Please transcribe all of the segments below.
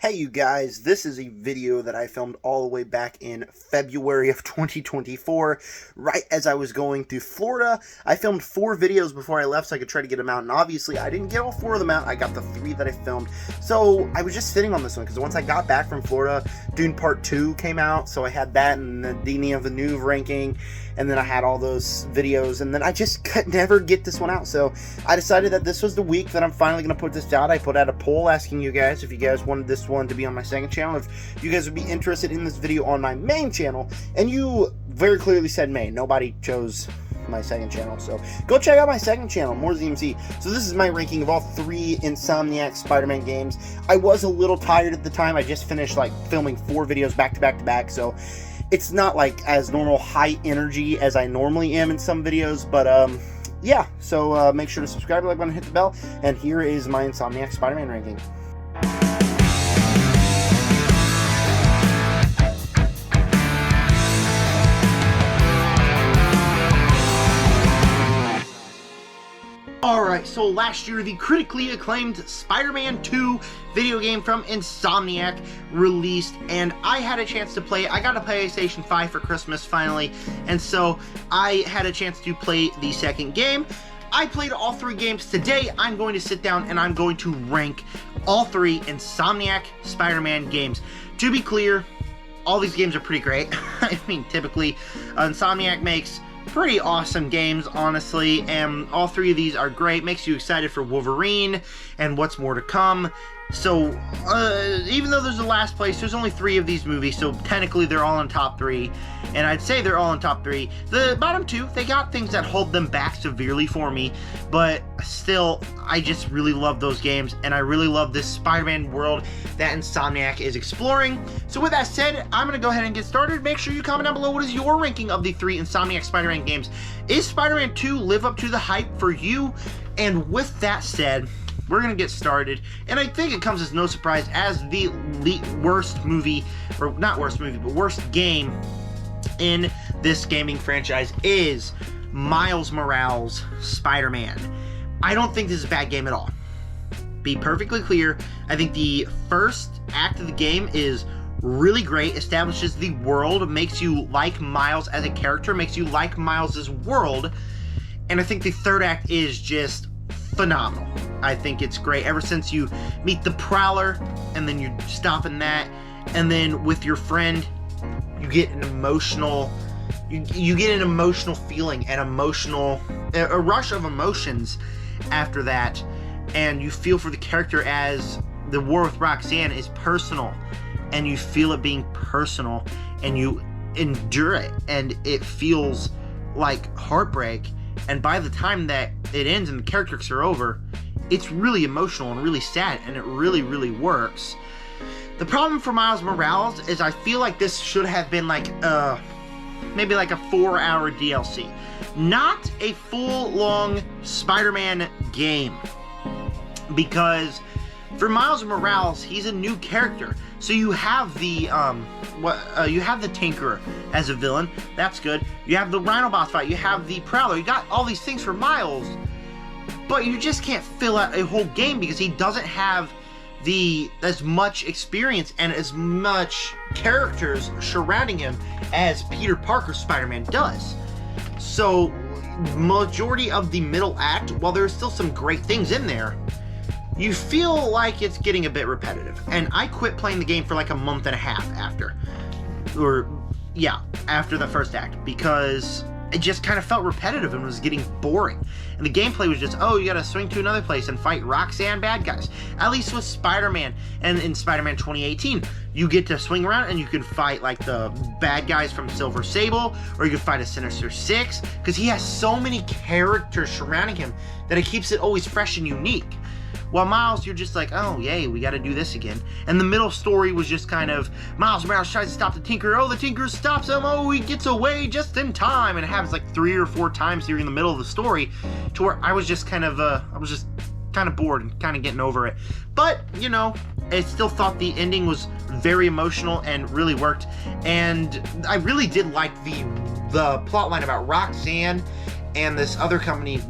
Hey you guys, this is a video that I filmed all the way back in February of 2024, right as I was going through Florida. I filmed 4 videos before I left so I could try to get them out, and obviously I didn't get all 4 of them out. I got the 3 that I filmed. So I was just sitting on this one because once I got back from Florida, Dune Part 2 came out, so I had that and the Denis Villeneuve ranking, and then I had all those videos, and then I just could never get this one out. So I decided that this was the week that I'm finally going to put this out. I put out a poll asking you guys if you guys wanted this one to be on my second channel, if you guys would be interested in this video on my main channel, and you very clearly said main. Nobody chose my second channel, so go check out my second channel, More ZMC. So this is my ranking of all 3 Insomniac Spider-Man games. I was a little tired at the time. I just finished like filming 4 videos back to back to back, so it's not like as normal high energy as I normally am in some videos, but yeah, so make sure to subscribe, like button, hit the bell, and here is my Insomniac Spider-Man ranking. Alright, so last year the critically acclaimed Spider-Man 2 video game from Insomniac released, and I had a chance to play it. I got a PlayStation 5 for Christmas finally, and so I had a chance to play the second game. I played all 3 games. Today I'm going to sit down and I'm going to rank all 3 Insomniac Spider-Man games. To be clear, all these games are pretty great. I mean, typically Insomniac makes pretty awesome games, honestly, and all 3 of these are great. Makes you excited for Wolverine and what's more to come. So even though there's a last place, there's only 3 of these movies, so technically they're all in top 3, and I'd say they're all in top 3. The bottom 2, they got things that hold them back severely for me, but still, I just really love those games, and I really love this Spider-Man world that Insomniac is exploring. So with that said, I'm going to go ahead and get started. Make sure you comment down below what is your ranking of the 3 Insomniac Spider-Man games. Is Spider-Man 2 live up to the hype for you? And with that said, we're going to get started, and I think it comes as no surprise as the worst movie, or not worst movie, but worst game in this gaming franchise is Miles Morales Spider-Man. I don't think this is a bad game at all. Be perfectly clear, I think the first act of the game is really great, establishes the world, makes you like Miles as a character, makes you like Miles' world, and I think the third act is just phenomenal. I think it's great ever since you meet the Prowler, and then you stop in that, and then with your friend you get an emotional you get an emotional feeling and a rush of emotions after that, and you feel for the character as the war with Roxanne is personal, and you feel it being personal, and you endure it, and it feels like heartbreak. And by the time that it ends and the characters are over, it's really emotional and really sad, and it really, really works. The problem for Miles Morales is I feel like this should have been like maybe like a 4-hour DLC, not a full-long Spider-Man game, because for Miles Morales, he's a new character. So you have the you have the Tinkerer as a villain. That's good. You have the Rhino boss fight. You have the Prowler. You got all these things for Miles, but you just can't fill out a whole game because he doesn't have as much experience and as much characters surrounding him as Peter Parker Spider-Man does. So majority of the middle act, while there's still some great things in there, you feel like it's getting a bit repetitive. And I quit playing the game for like a month and a half after the first act, because it just kind of felt repetitive and was getting boring. And the gameplay was just, oh, you gotta swing to another place and fight Roxanne bad guys. At least with Spider-Man, and in Spider-Man 2018, you get to swing around and you can fight like the bad guys from Silver Sable, or you can fight a Sinister Six, because he has so many characters surrounding him that it keeps it always fresh and unique. While Miles, you're just like, oh, yay, we got to do this again. And the middle story was just kind of, Miles Morales tries to stop the Tinkerer. Oh, the Tinkerer stops him. Oh, he gets away just in time. And it happens like 3 or 4 times during the middle of the story, to where I was just kind of bored and kind of getting over it. But, you know, I still thought the ending was very emotional and really worked. And I really did like the plot line about Roxanne and this other company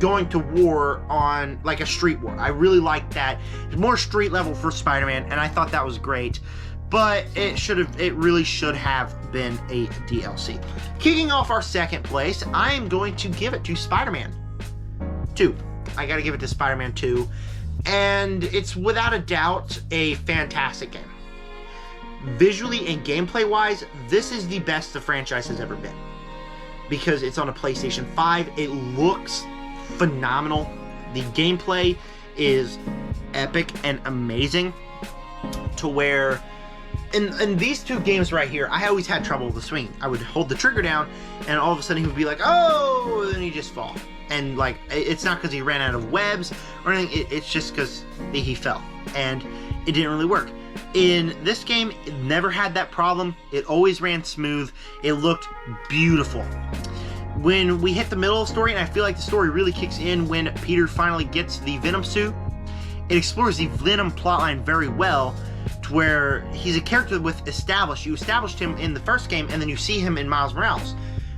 going to war on like a street war. I really liked that. More street level for Spider-Man, and I thought that was great. But it really should have been a DLC. Kicking off our second place, I am going to give it to Spider-Man 2. I gotta give it to Spider-Man 2. And it's without a doubt a fantastic game. Visually and gameplay-wise, this is the best the franchise has ever been. Because it's on a PlayStation 5, it looks phenomenal. The gameplay is epic and amazing to where in these two games right here, I always had trouble with the swing. I would hold the trigger down and all of a sudden he would be like, oh, and then he'd just fall. And like, it's not because he ran out of webs or anything, it's just because he fell and it didn't really work. In this game, it never had that problem. It always ran smooth. It looked beautiful. When we hit the middle of the story, and I feel like the story really kicks in when Peter finally gets the Venom suit, it explores the Venom plotline very well, to where he's a character with established. You established him in the first game, and then you see him in Miles Morales.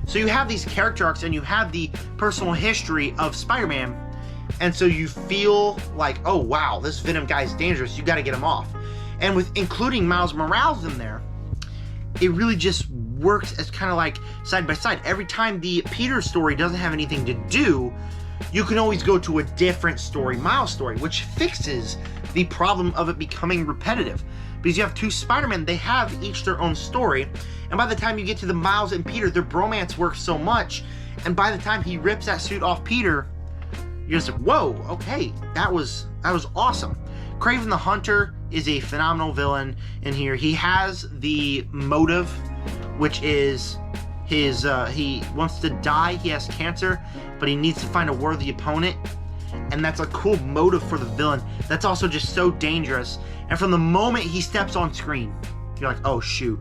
So you have these character arcs, and you have the personal history of Spider-Man, and so you feel like, oh wow, this Venom guy's dangerous, you gotta get him off. And with including Miles Morales in there, it really just works as kind of like side by side. Every time the Peter story doesn't have anything to do, you can always go to a different story, Miles story, which fixes the problem of it becoming repetitive. Because you have two Spider-Men, they have each their own story, and by the time you get to the Miles and Peter, their bromance works so much, and by the time he rips that suit off Peter, you're just like, whoa, okay, that was awesome. Kraven the Hunter is a phenomenal villain in here. He has the motive, which is his, he wants to die, he has cancer, but he needs to find a worthy opponent, and that's a cool motive for the villain. That's also just so dangerous, and from the moment he steps on screen, you're like, oh shoot,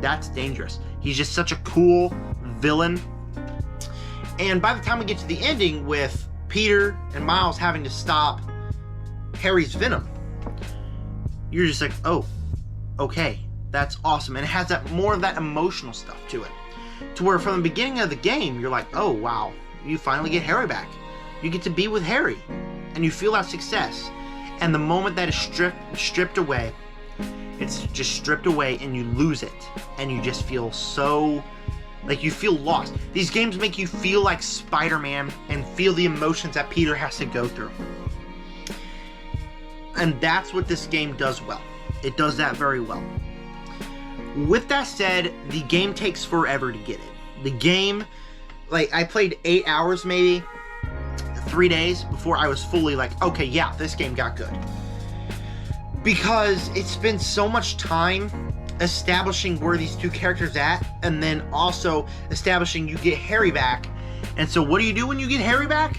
that's dangerous. He's just such a cool villain. And by the time we get to the ending with Peter and Miles having to stop Harry's Venom, you're just like, oh, okay, that's awesome. And it has that more of that emotional stuff to it, to where from the beginning of the game, you're like, oh wow, you finally get Harry back. You get to be with Harry, and you feel that success. And the moment that is stripped away, it's just stripped away, and you lose it, and you just feel so, like, you feel lost. These games make you feel like Spider-Man and feel the emotions that Peter has to go through. And that's what this game does well. It does that very well. With that said, the game takes forever to get it. The game, like, I played 8 hours maybe, 3 days before I was fully like, okay, yeah, this game got good. Because it spends so much time establishing where these two characters at, and then also establishing you get Harry back. And so what do you do when you get Harry back?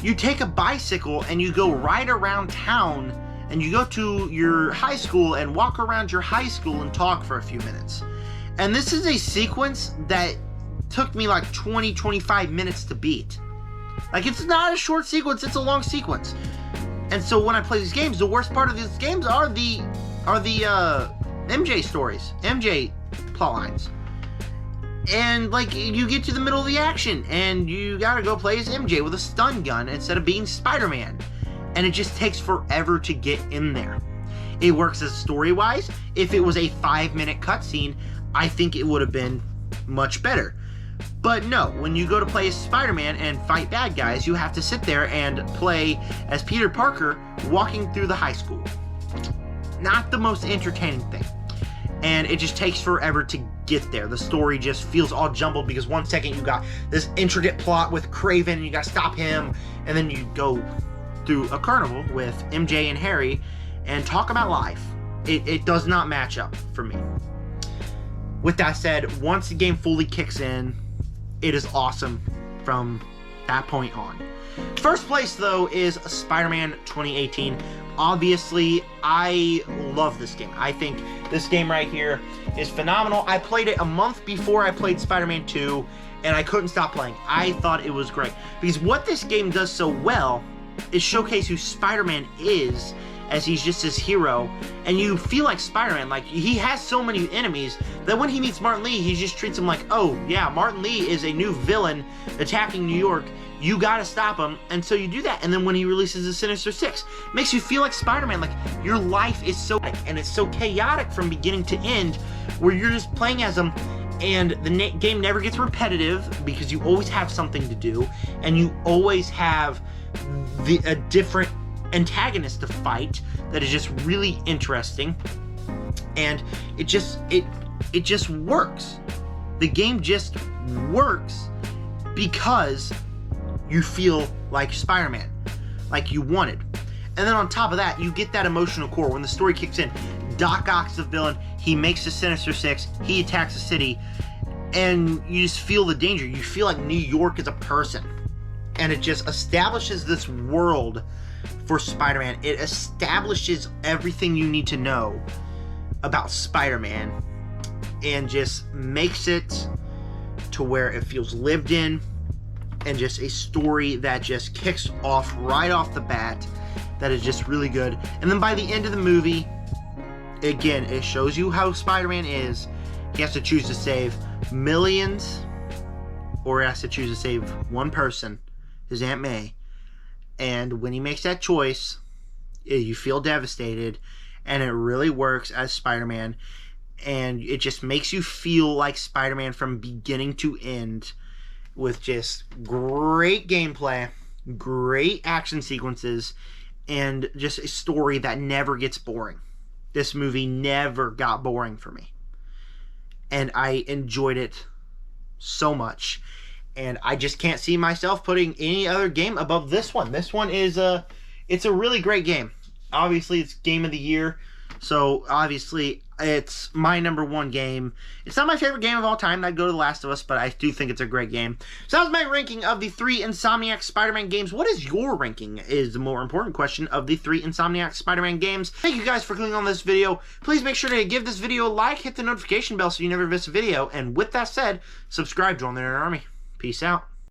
You take a bicycle and you go ride around town, and you go to your high school and walk around your high school and talk for a few minutes. And this is a sequence that took me like 20-25 minutes to beat. Like, it's not a short sequence, it's a long sequence. And so when I play these games, the worst part of these games are the MJ stories, MJ plotlines. And like, you get to the middle of the action and you gotta go play as MJ with a stun gun instead of being Spider-Man. And it just takes forever to get in there. It works as story-wise. If it was a 5-minute cutscene, I think it would have been much better. But no, when you go to play as Spider-Man and fight bad guys, you have to sit there and play as Peter Parker walking through the high school. Not the most entertaining thing. And it just takes forever to get there. The story just feels all jumbled because one second you got this intricate plot with Kraven and you gotta stop him, and then you go through a carnival with MJ and Harry and talk about life. It does not match up for me. With that said, once the game fully kicks in, it is awesome from that point on. First place, though, is Spider-Man 2018. Obviously, I love this game. I think this game right here is phenomenal. I played it a month before I played Spider-Man 2, and I couldn't stop playing. I thought it was great. Because what this game does so well is showcase who Spider-Man is, as he's just his hero, and you feel like Spider-Man. Like, he has so many enemies that when he meets Martin Lee, he just treats him like, oh yeah, Martin Lee is a new villain attacking New York, you gotta stop him, and so you do that. And then when he releases the Sinister Six, it makes you feel like Spider-Man, like your life is so, and it's so chaotic from beginning to end, where you're just playing as him, and the game never gets repetitive because you always have something to do, and you always have a different antagonist to fight that is just really interesting, and it just works. The game just works because you feel like Spider-Man, like you wanted. And then on top of that, you get that emotional core when the story kicks in. Doc Ock's the villain, he makes the Sinister Six, he attacks the city, and you just feel the danger. You feel like New York is a person. And it just establishes this world for Spider-Man. It establishes everything you need to know about Spider-Man and just makes it to where it feels lived in, and just a story that just kicks off right off the bat that is just really good. And then by the end of the movie, again, it shows you how Spider-Man is. He has to choose to save millions, or he has to choose to save one person, his Aunt May. And when he makes that choice, you feel devastated, and it really works as Spider-Man. And it just makes you feel like Spider-Man from beginning to end, with just great gameplay, great action sequences, and just a story that never gets boring. This movie never got boring for me, and I enjoyed it so much, and I just can't see myself putting any other game above this one. This one is it's a really great game. Obviously, it's game of the year, so obviously it's my #1 game. It's not my favorite game of all time. I'd go to The Last of Us, but I do think it's a great game. So that was my ranking of the 3 Insomniac Spider-Man games. What is your ranking is the more important question of the 3 Insomniac Spider-Man games. Thank you guys for clicking on this video. Please make sure to give this video a like, hit the notification bell so you never miss a video. And with that said, subscribe, join the Nerd Army. Peace out.